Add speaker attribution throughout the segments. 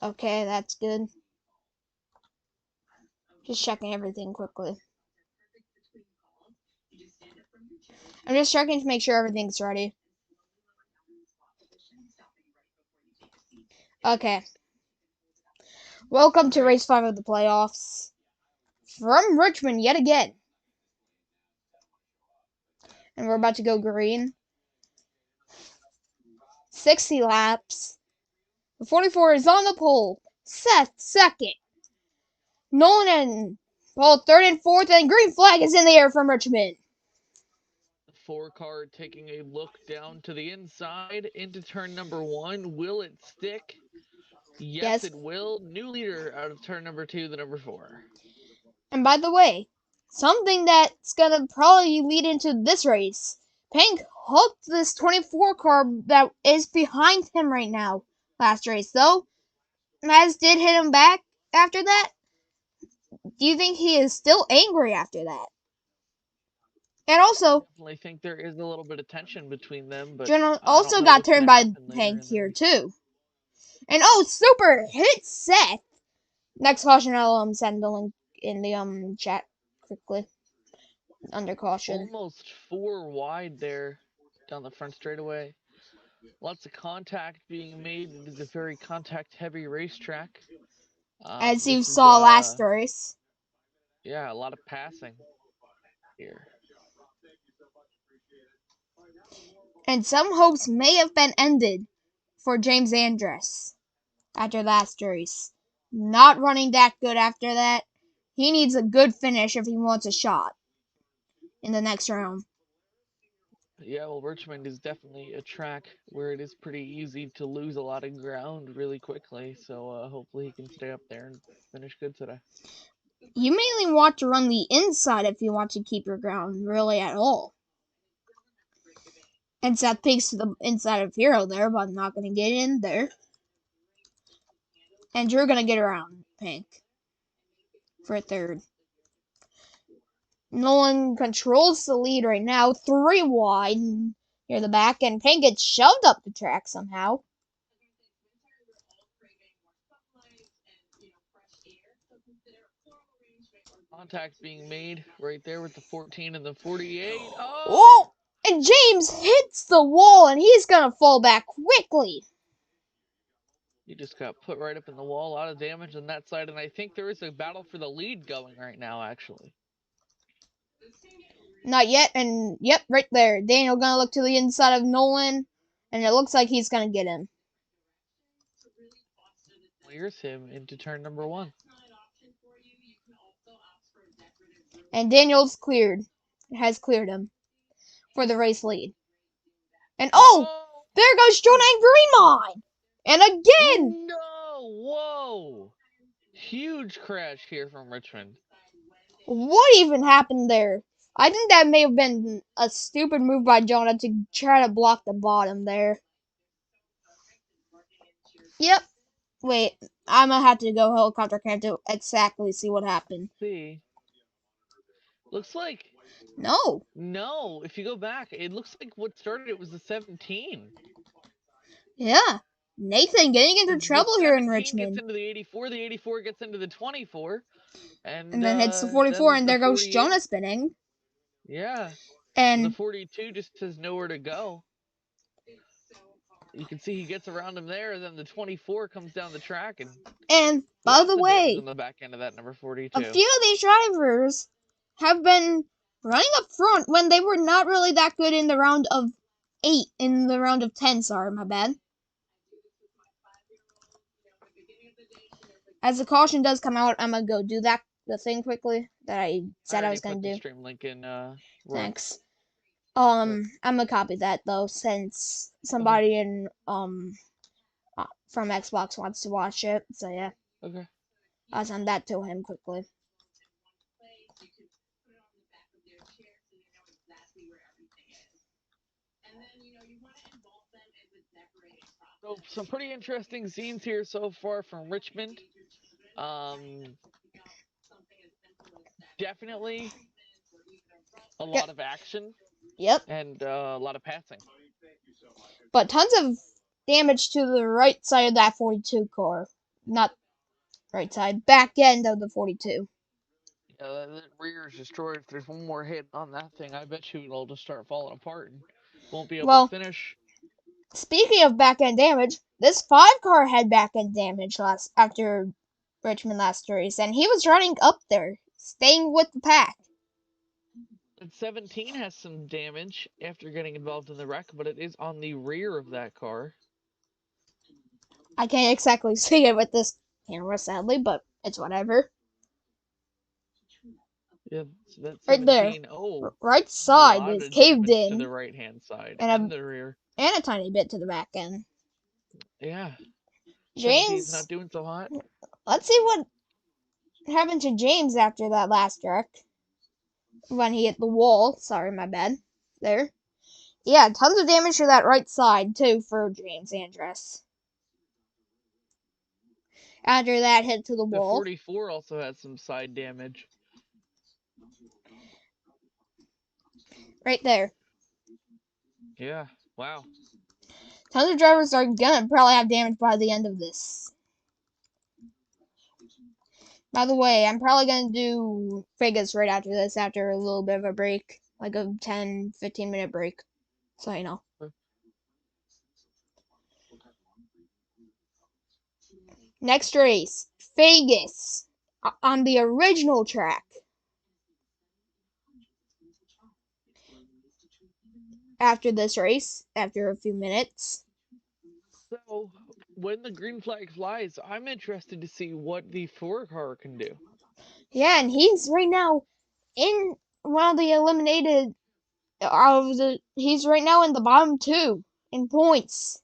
Speaker 1: Okay, that's good. Just checking everything quickly. I'm just checking to make sure everything's ready. Okay. Welcome to race 5 of the playoffs. From Richmond yet again. And we're about to go green. 60 laps. The 44 is on the pole. Seth second. Nolan and Paul third and fourth, and green flag is in the air from Richmond.
Speaker 2: 4 car taking a look down to the inside into turn number 1. Will it stick? Yes, it will. New leader out of turn number 2, the number 4.
Speaker 1: And by the way, something that's gonna probably lead into this race. Pink hooked this 24 car that is behind him right now. Last race, though. Maz did hit him back after that. Do you think he is still angry after that? And also,
Speaker 2: I definitely think there is a little bit of tension between them, but
Speaker 1: General
Speaker 2: I
Speaker 1: also
Speaker 2: don't know
Speaker 1: got
Speaker 2: what's
Speaker 1: turned
Speaker 2: gonna
Speaker 1: by
Speaker 2: happen later
Speaker 1: Hank
Speaker 2: in the
Speaker 1: here
Speaker 2: race.
Speaker 1: too. And oh, super hit Seth. Next caution, I'll send the link in the chat quickly. Under caution.
Speaker 2: Almost 4 wide there down the front straightaway. Lots of contact being made. It is a very contact-heavy racetrack.
Speaker 1: As you saw last race.
Speaker 2: Yeah, a lot of passing here.
Speaker 1: And some hopes may have been ended for James Andress after last race. Not running that good after that. He needs a good finish if he wants a shot in the next round.
Speaker 2: Yeah, well, Richmond is definitely a track where it is pretty easy to lose a lot of ground really quickly. So hopefully he can stay up there and finish good today.
Speaker 1: You mainly want to run the inside if you want to keep your ground really at all. And Seth peeks to the inside of Hero there, but not going to get in there. And Drew going to get around Pink for third. Nolan controls the lead right now, 3 wide near the back, and Pink gets shoved up the track somehow.
Speaker 2: Contact being made right there with the 14 and the 48.
Speaker 1: Oh! And James hits the wall, and he's going to fall back quickly.
Speaker 2: He just got put right up in the wall. A lot of damage on that side, and I think there is a battle for the lead going right now, actually.
Speaker 1: Not yet, and yep, right there. Daniel going to look to the inside of Nolan, and it looks like he's going to get him.
Speaker 2: Clears him into turn number 1.
Speaker 1: And Daniel's has cleared him for the race lead. And oh! There goes Jonah and Greenmine! And again!
Speaker 2: No! Whoa! Huge crash here from Richmond.
Speaker 1: What even happened there? I think that may have been a stupid move by Jonah to try to block the bottom there. Yep. Wait, I'm gonna have to go helicopter cam to exactly see what happened.
Speaker 2: See. Looks like...
Speaker 1: No.
Speaker 2: No, if you go back, it looks like what started it was the 17.
Speaker 1: Yeah. Nathan getting into trouble here in Richmond.
Speaker 2: Gets into the 84, the 84 gets into the 24. And
Speaker 1: then hits the 44, and there goes
Speaker 2: 48.
Speaker 1: Jonah spinning.
Speaker 2: Yeah.
Speaker 1: And
Speaker 2: the 42 just has nowhere to go. You can see he gets around him there, and then the 24 comes down the track.
Speaker 1: And by the way,
Speaker 2: on the back end of that number 42.
Speaker 1: A few of these drivers have been running up front when they were not really that good in the round of 8, in the round of 10, sorry, my bad. As the caution does come out, I'm gonna go do the thing quickly that I said I was gonna do.
Speaker 2: Stream link in,
Speaker 1: Thanks. I'm gonna copy that though, since somebody in from Xbox wants to watch it. So yeah.
Speaker 2: Okay.
Speaker 1: I'll send that to him quickly.
Speaker 2: So some pretty interesting scenes here so far from Richmond. Definitely a lot of action.
Speaker 1: Yep.
Speaker 2: And a lot of passing.
Speaker 1: But tons of damage to the right side of that 42 car. Not right side, back end of the 42.
Speaker 2: The rear is destroyed. If there's one more hit on that thing, I bet you it'll just start falling apart and won't be able to finish.
Speaker 1: Speaking of back end damage, this 5 car had back end damage after Richmond last race, and he was running up there, staying with the pack.
Speaker 2: And 17 has some damage after getting involved in the wreck, but it is on the rear of that car.
Speaker 1: I can't exactly see it with this camera, sadly, but it's whatever.
Speaker 2: Yeah, so that's
Speaker 1: 17.
Speaker 2: Right there. Oh,
Speaker 1: right side is caved in.
Speaker 2: To the right hand side
Speaker 1: and
Speaker 2: the rear.
Speaker 1: And a tiny bit to the back end.
Speaker 2: Yeah.
Speaker 1: James
Speaker 2: not doing so hot.
Speaker 1: Let's see what happened to James after that last wreck. When he hit the wall. Sorry, my bad. There. Yeah, tons of damage to that right side, too, for James Andress. After that hit to the wall.
Speaker 2: The 44 also has some side damage.
Speaker 1: Right there.
Speaker 2: Yeah, wow.
Speaker 1: Tons of drivers are gonna probably have damage by the end of this. By the way, I'm probably gonna do Vegas right after this, after a little bit of a break. Like a 10-15 minute break. So you know. Next race, Vegas, on the original track. After this race, after a few minutes.
Speaker 2: So, when the green flag flies, I'm interested to see what the 4 car can do.
Speaker 1: Yeah, and he's right now in one of the eliminated he's right now in the bottom 2 in points.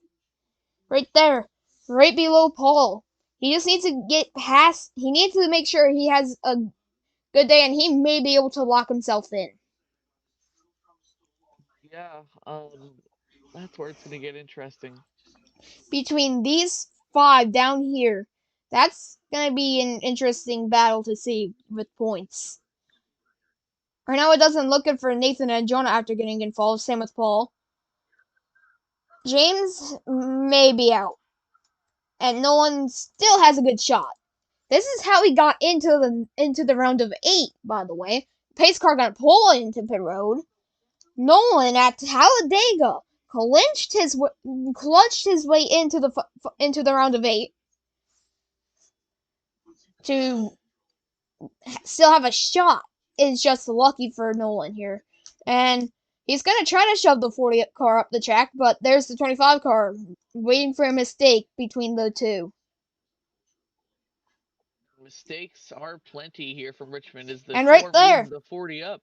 Speaker 1: Right there. Right below Paul. He just needs to get past, he needs to make sure he has a good day, and he may be able to lock himself in.
Speaker 2: Yeah, that's where it's going to get interesting.
Speaker 1: Between these 5 down here, that's going to be an interesting battle to see with points. Right now it doesn't look good for Nathan and Jonah after getting involved. Same with Paul. James may be out. And Nolan still has a good shot. This is how he got into the round of 8, by the way. Pace car got pulled into pit road. Nolan at Talladega clutched his way into the round of 8 to still have a shot. It's just lucky for Nolan here. And he's going to try to shove the 40 car up the track, but there's the 25 car waiting for a mistake between the two.
Speaker 2: Mistakes are plenty here from Richmond as the
Speaker 1: and right there,
Speaker 2: moves the 40 up.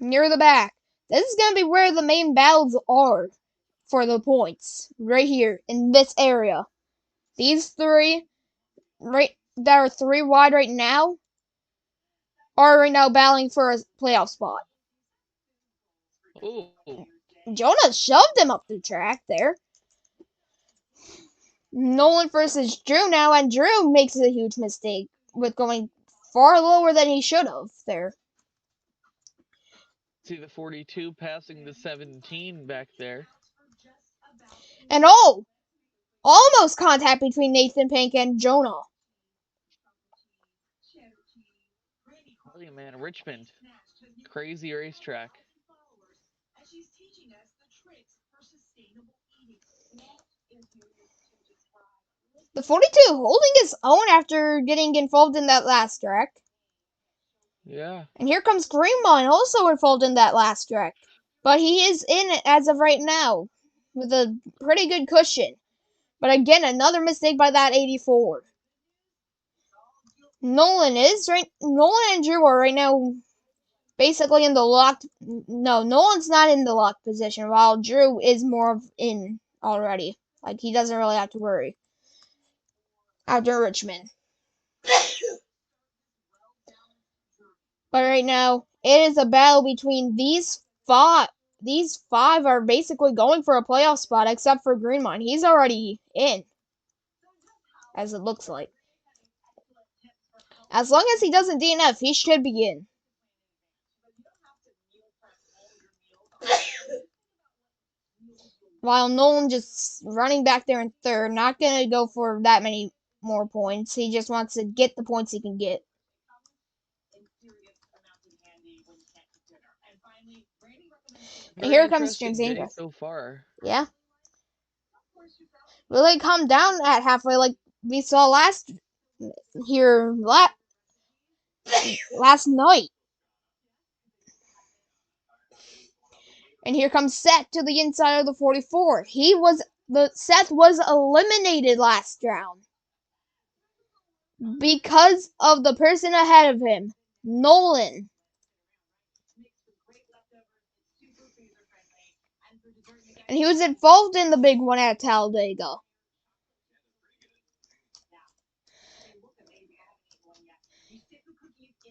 Speaker 1: Near the back. This is going to be where the main battles are for the points. Right here, in this area. These 3, that are 3 wide right now, are right now battling for a playoff spot.
Speaker 2: Ooh.
Speaker 1: Jonah shoved him up the track there. Nolan versus Drew now, and Drew makes a huge mistake with going far lower than he should have there.
Speaker 2: See the 42 passing the 17 back there.
Speaker 1: And almost contact between Nathan Pink and Jonah.
Speaker 2: Oh, man, Richmond. Crazy racetrack.
Speaker 1: The 42 holding his own after getting involved in that last wreck.
Speaker 2: Yeah.
Speaker 1: And here comes Greenmont, also involved in that last wreck. But he is in it as of right now, with a pretty good cushion. But again, another mistake by that 84. Nolan and Drew are right now basically in the locked. No, Nolan's not in the locked position, while Drew is more in already. Like, he doesn't really have to worry. After Richmond. But right now, it is a battle between these 5. These 5 are basically going for a playoff spot, except for Greenmont. He's already in. as it looks like. As long as he doesn't DNF, he should be in. While Nolan just running back there in third, not gonna go for that many more points. He just wants to get the points he can get. And
Speaker 2: Very
Speaker 1: here comes
Speaker 2: interesting day
Speaker 1: James
Speaker 2: so far.
Speaker 1: Yeah. Really calm down at halfway like we saw last night. And here comes Seth to the inside of the 44. Seth was eliminated last round because of the person ahead of him, Nolan. And he was involved in the big one at Talladega.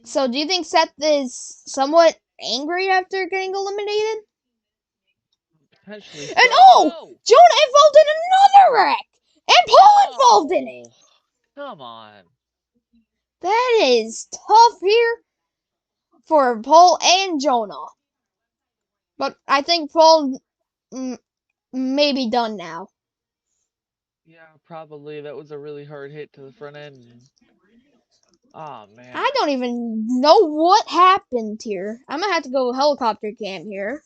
Speaker 1: So do you think Seth is somewhat angry after getting eliminated?
Speaker 2: Potentially so.
Speaker 1: And Jonah involved in another wreck! And Paul involved in it!
Speaker 2: Come on.
Speaker 1: That is tough here for Paul and Jonah. But I think Paul may be done now.
Speaker 2: Yeah, probably. That was a really hard hit to the front end. Oh, man.
Speaker 1: I don't even know what happened here. I'm going to have to go helicopter cam here.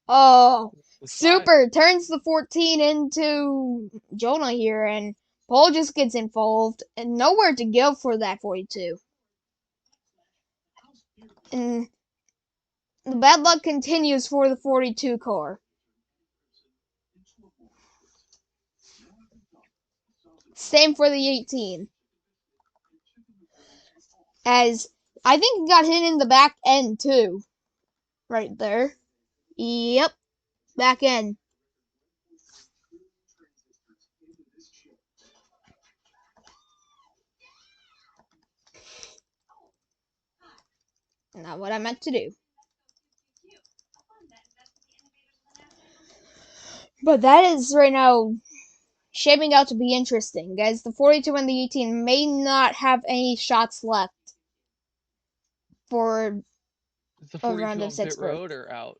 Speaker 1: Oh, Super turns the 14 into Jonah here, and Paul just gets involved, and nowhere to go for that 42. And the bad luck continues for the 42 car. Same for the 18. As I think he got hit in the back end too. Right there. Yep. Back end. Not what I meant to do. But that is right now shaping out to be interesting, guys. The 42 and the 18 may not have any shots left for
Speaker 2: a round of
Speaker 1: pit
Speaker 2: road or out?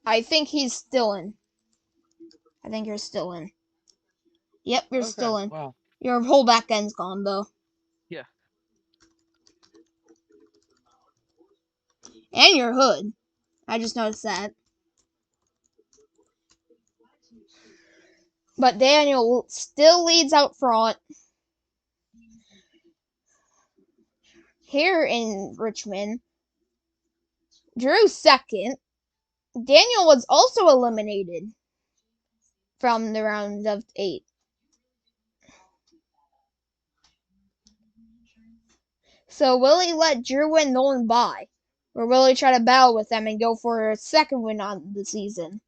Speaker 1: I think he's still in. I think you're still in. Yep, you're still in.
Speaker 2: Wow.
Speaker 1: Your whole back end's gone, though.
Speaker 2: Yeah.
Speaker 1: And your hood. I just noticed that. But Daniel still leads out front. Here in Richmond, Drew second. Daniel was also eliminated from the round of 8. So will he let Drew and Nolan by? Or will he try to battle with them and go for a second win on the season?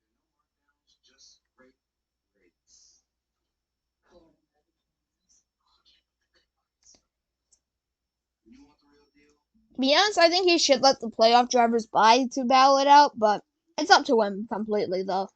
Speaker 1: To be honest, I think he should let the playoff drivers by to battle it out, but it's up to him completely, though.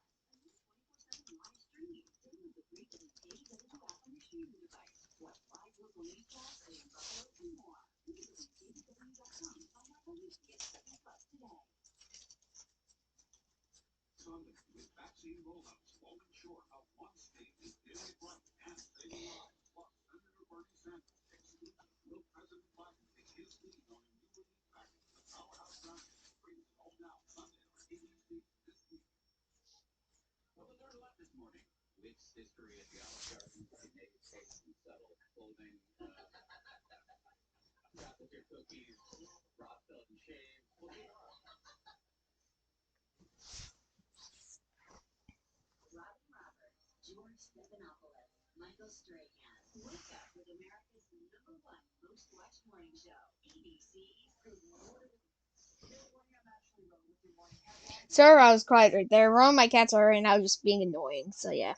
Speaker 1: Sorry, I was quiet right there. One of my cats are right now just being annoying, so yeah.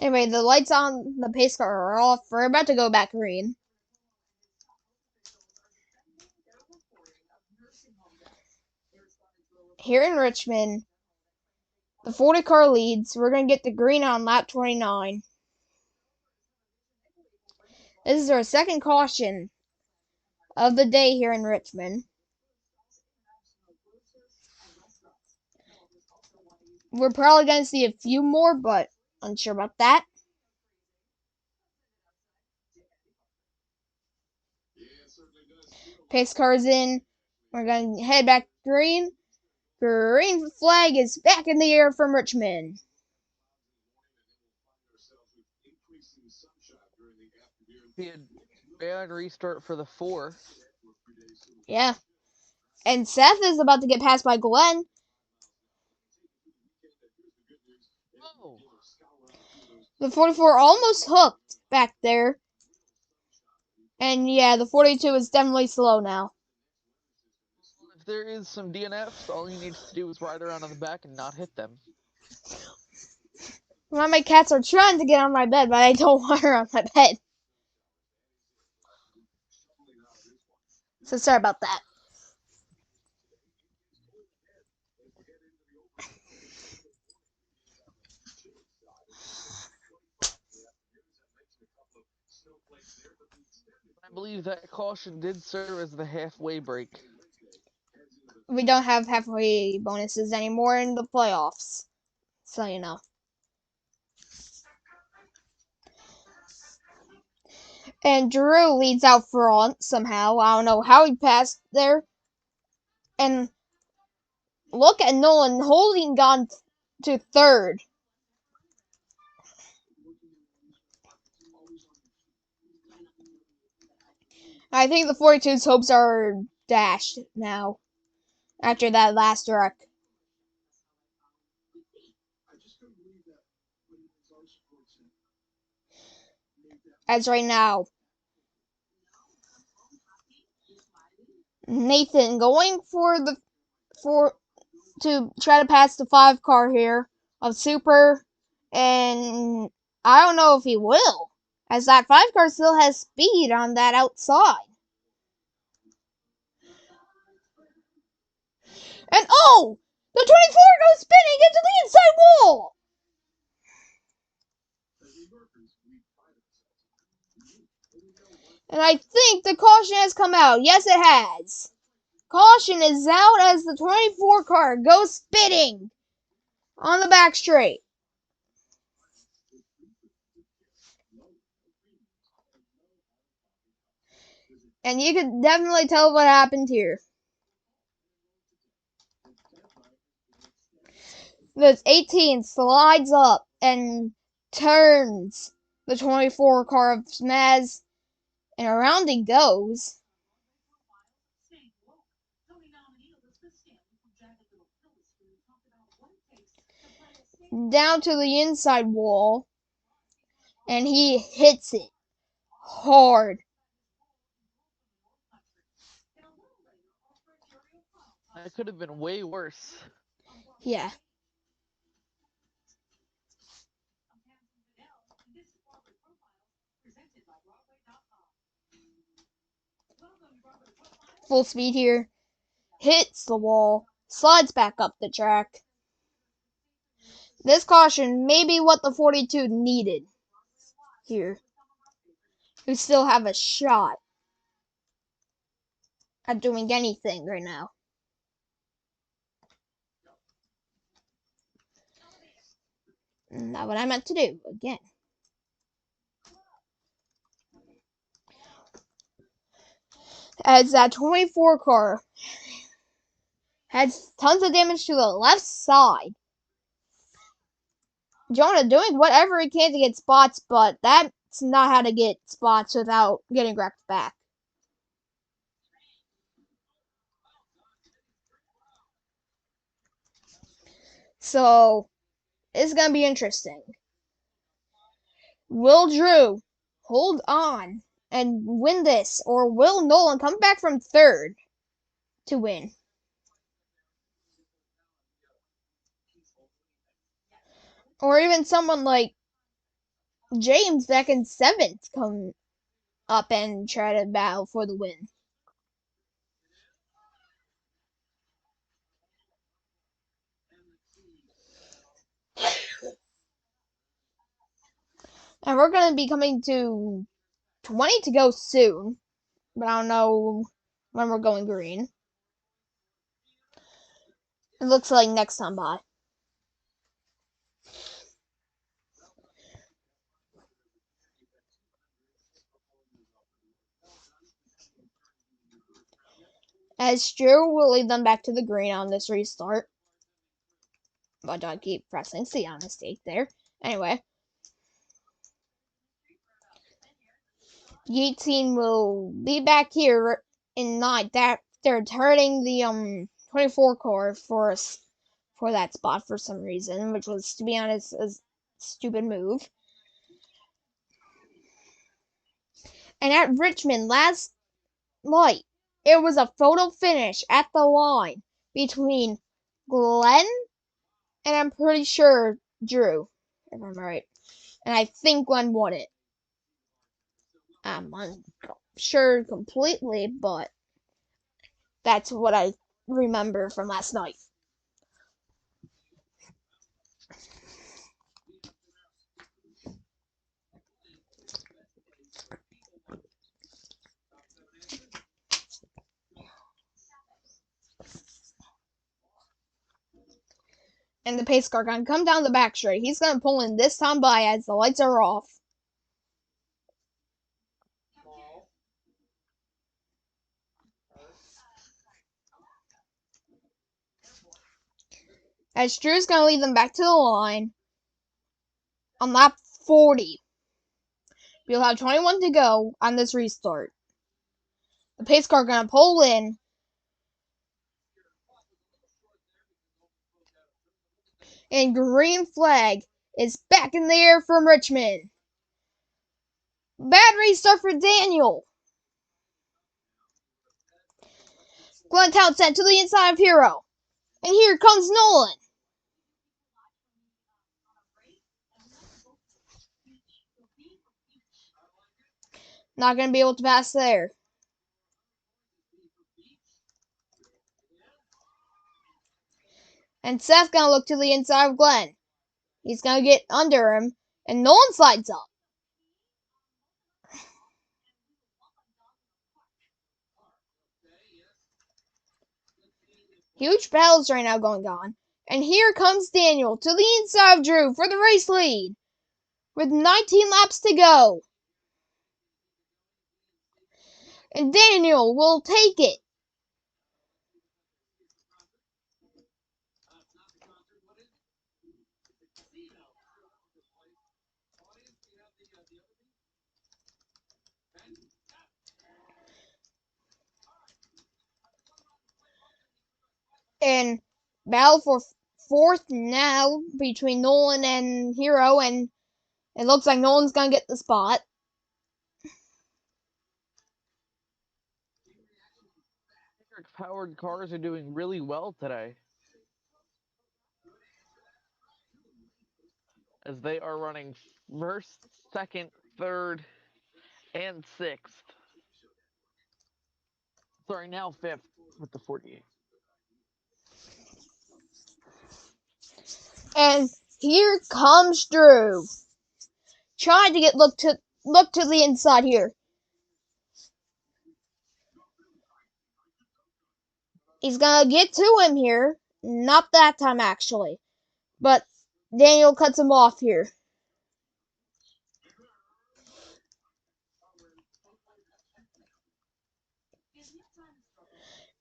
Speaker 1: Anyway, the lights on the pace car are off. We're about to go back green. Here in Richmond, the 40 car leads. We're going to get the green on lap 29. This is our second caution of the day here in Richmond. We're probably going to see a few more, but unsure about that. Pace car's in. We're going to head back green. Green flag is back in the air from Richmond.
Speaker 2: Bad restart for the 4.
Speaker 1: Yeah. And Seth is about to get passed by Glenn.
Speaker 2: Oh.
Speaker 1: The 44 almost hooked back there. And yeah, the 42 is definitely slow now.
Speaker 2: If there is some DNFs, all he needs to do is ride around on the back and not hit them.
Speaker 1: Well, my cats are trying to get on my bed, but I don't want her on my bed. So sorry about that.
Speaker 2: I believe that caution did serve as the halfway break.
Speaker 1: We don't have halfway bonuses anymore in the playoffs. So you know. And Drew leads out front somehow. I don't know how he passed there. And look at Nolan holding on to third. I think the 42's hopes are dashed now after that last wreck. As right now, Nathan going to try to pass the 5 car here of Super, and I don't know if he will, as that 5 car still has speed on that outside. And oh, the 24 goes spinning into the inside wall. And I think the caution has come out. Yes, it has. Caution is out as the 24 car goes spinning on the back straight. And you can definitely tell what happened here. The 18 slides up and turns the 24 car of Smaz, and around he goes. Down to the inside wall, and he hits it hard.
Speaker 2: That could have been way worse.
Speaker 1: Yeah. Full speed here. Hits the wall. Slides back up the track. This caution may be what the 42 needed here. We still have a shot at doing anything right now. Not what I meant to do again. As that 24 car has tons of damage to the left side. Jonah doing whatever he can to get spots, but that's not how to get spots without getting wrecked back. So, it's going to be interesting. Will Drew hold on and win this, or will Nolan come back from third to win? Or even someone like James back in 7th come up and try to battle for the win. And we're going to be coming to 20 to go soon, but I don't know when we're going green. It looks like next time by. As Drew will lead them back to the green on this restart. But I keep pressing C on mistake there. Anyway. The 18 will be back here in 9th. They're turning the 24 car for us for that spot for some reason, which was, to be honest, a stupid move. And at Richmond last night, it was a photo finish at the line between Glenn and I'm pretty sure Drew, if I'm right. And I think Glenn won it. I'm not sure completely, but that's what I remember from last night. And the pace car gonna come down the back straight. He's gonna pull in this time by as the lights are off. As Drew's gonna lead them back to the line on lap 40. We'll have 21 to go on this restart. The pace car gonna pull in. And green flag is back in the air from Richmond. Bad restart for Daniel. Glenn Townsend to the inside of Hero. And here comes Nolan. Not gonna be able to pass there. And Seth's gonna look to the inside of Glenn. He's gonna get under him. And Nolan slides up. Huge battles right now going on. And here comes Daniel to the inside of Drew for the race lead. With 19 laps to go. And Daniel will take it. And battle for 4th now between Nolan and Hero. And it looks like Nolan's going to get the spot.
Speaker 2: Powered cars are doing really well today, as they are running 1st, 2nd, 3rd, and 6th. Sorry, now 5th with the 48.
Speaker 1: And here comes Drew. Trying to get look to the inside here. He's gonna get to him here. Not that time actually. But Daniel cuts him off here.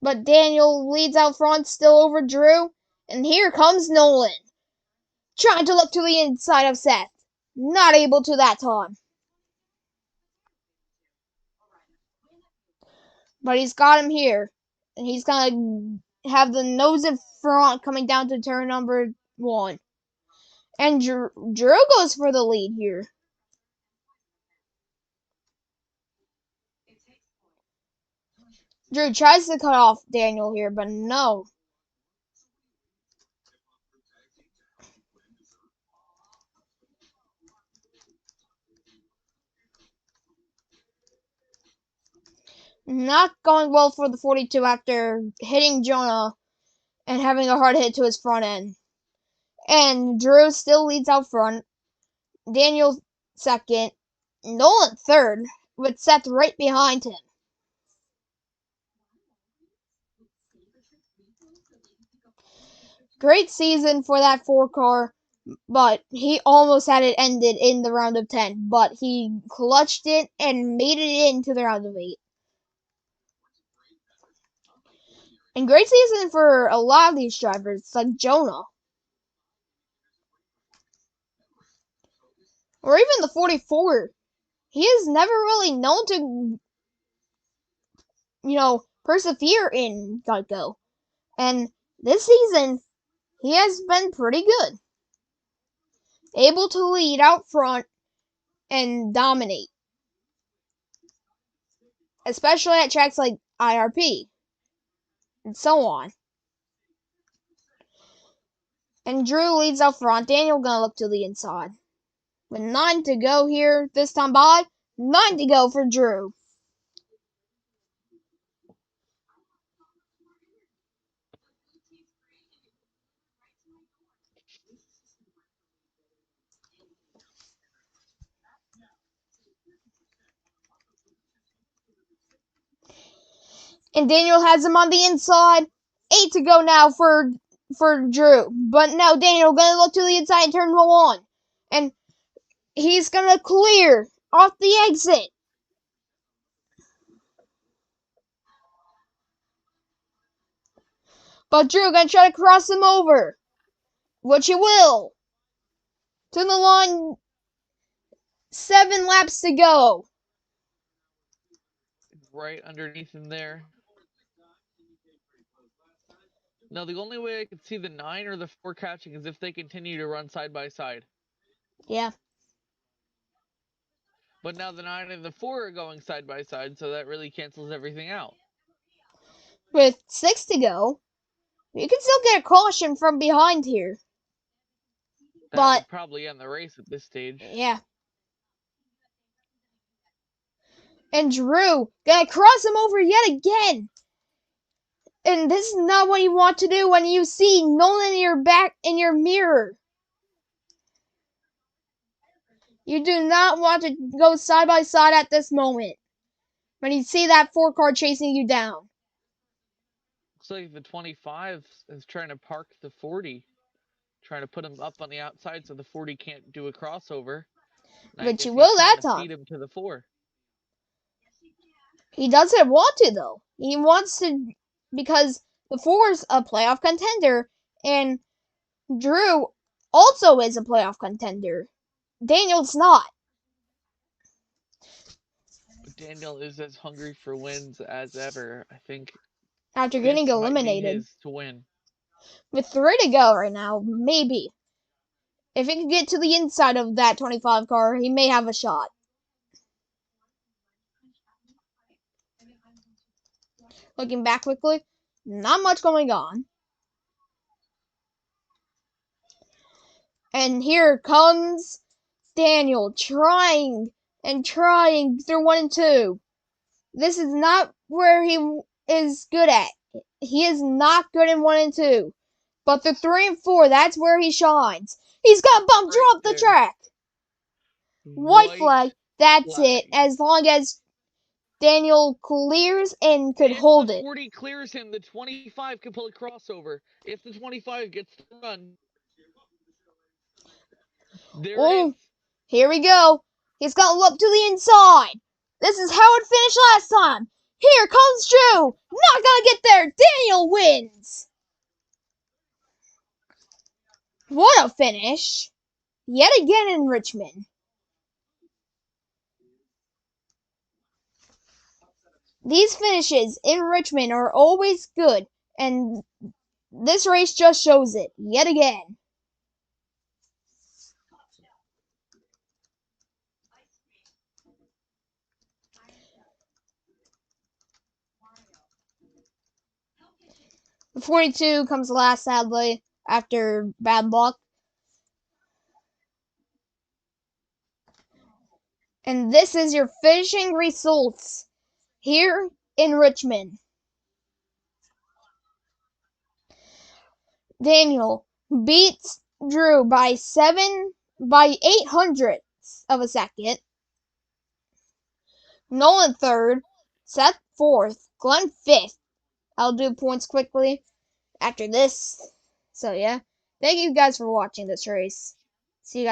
Speaker 1: But Daniel leads out front, still over Drew. And here comes Nolan. Trying to look to the inside of Seth. Not able to that time. But he's got him here. And he's gonna have the nose in front coming down to turn number 1. And Drew goes for the lead here. Drew tries to cut off Daniel here, but no. Not going well for the 42 after hitting Jonah and having a hard hit to his front end. And Drew still leads out front. Daniel second. Nolan third, with Seth right behind him. Great season for that 4 car, but he almost had it ended in the round of 10, but he clutched it and made it into the round of 8. And great season for a lot of these drivers, like Jonah. Or even the 44. He is never really known to, persevere in Geico. And this season, he has been pretty good. Able to lead out front and dominate. Especially at tracks like IRP. And so on. And Drew leads out front. Daniel gonna look to the inside. With 9 to go here this time by. 9 to go for Drew. And Daniel has him on the inside. 8 to go now for Drew. But now Daniel gonna look to the inside and turn 1. And he's gonna clear off the exit. But Drew gonna try to cross him over. Which he will. To the line. 7 laps to go.
Speaker 2: Right underneath him there. Now, the only way I could see the 9 or the 4 catching is if they continue to run side by side.
Speaker 1: Yeah.
Speaker 2: But now the 9 and the 4 are going side by side, so that really cancels everything out.
Speaker 1: With 6 to go, you can still get a caution from behind here.
Speaker 2: That would probably end the race at this stage.
Speaker 1: Yeah. And Drew gonna cross him over yet again. And this is not what you want to do when you see Nolan in your back in your mirror. You do not want to go side by side at this moment. When you see that 4 car chasing you down.
Speaker 2: Looks like the 25 is trying to park the 40. Trying to put him up on the outside so the 40 can't do a crossover.
Speaker 1: But you will that time.
Speaker 2: Feed him to the 4.
Speaker 1: He doesn't want to though. He wants to because the 4's a playoff contender and Drew also is a playoff contender. Daniel's not.
Speaker 2: Daniel is as hungry for wins as ever. I think
Speaker 1: after getting eliminated.
Speaker 2: Might be his to win.
Speaker 1: With 3 to go right now, maybe. If he can get to the inside of that 25 car, he may have a shot. Looking back quickly, not much going on. And here comes Daniel trying and trying through 1 and 2. This is not where he is good at. He is not good in 1 and 2. But the 3 and 4, that's where he shines. He's got bumped right off the track. White flag. That's it. As long as Daniel clears and could hold it.
Speaker 2: If the 40 clears him, the 25 can pull a crossover. If the 25 gets to run. There it is.
Speaker 1: Here we go. He's got to look to the inside. This is how it finished last time. Here comes Drew. Not gonna get there. Daniel wins. What a finish. Yet again in Richmond. These finishes in Richmond are always good, and this race just shows it yet again. The 42 comes last, sadly, after bad luck. And this is your finishing results. Here in Richmond. Daniel beats Drew by 800ths of a second. Nolan third, Seth fourth, Glenn fifth. I'll do points quickly after this. So yeah, thank you guys for watching this race. See you guys.